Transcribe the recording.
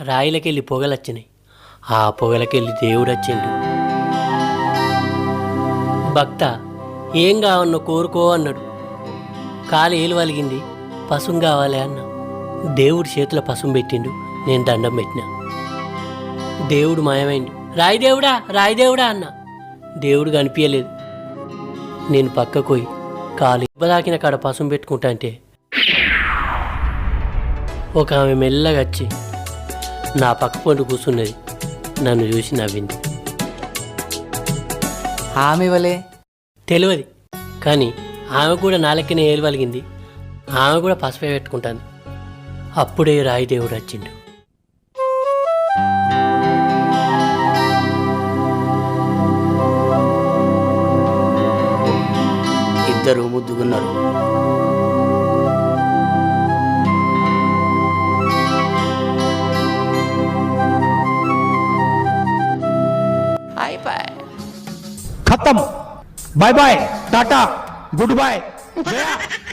రాయిలకెళ్ళి పొగలొచ్చినాయి. ఆ పొగలకెళ్ళి దేవుడు వచ్చిండు. భక్త ఏం కావన్నో కోరుకో అన్నాడు. కాలు ఏలు వలిగింది, పసుం కావాలి అన్న. దేవుడు చేతుల పసుం పెట్టిండు. నేను దండం పెట్టినా. దేవుడు మాయమైండు. రాయిదేవుడా రాయిదేవుడా అన్న. దేవుడు కనిపించలేదు. నేను పక్కకు పోయి కాలు ఇబ్బదాకిన కాడ పసుం పెట్టుకుంటా అంటే ఒక ఆమె మెల్లగా వచ్చి నా పక్క పొంటి కూర్చున్నది. నన్ను చూసి నవ్వింది. ఆమె వలే తెలియదు కానీ ఆమె కూడా నాలెక్కనే ఏలు వలిగింది. ఆమె కూడా పసుపే పెట్టుకుంటాను. అప్పుడే రాయిదేవుడు వచ్చిండు. ఇద్దరు ముద్దుగున్నారు. खत्म। Bye bye, tata, goodbye, गया।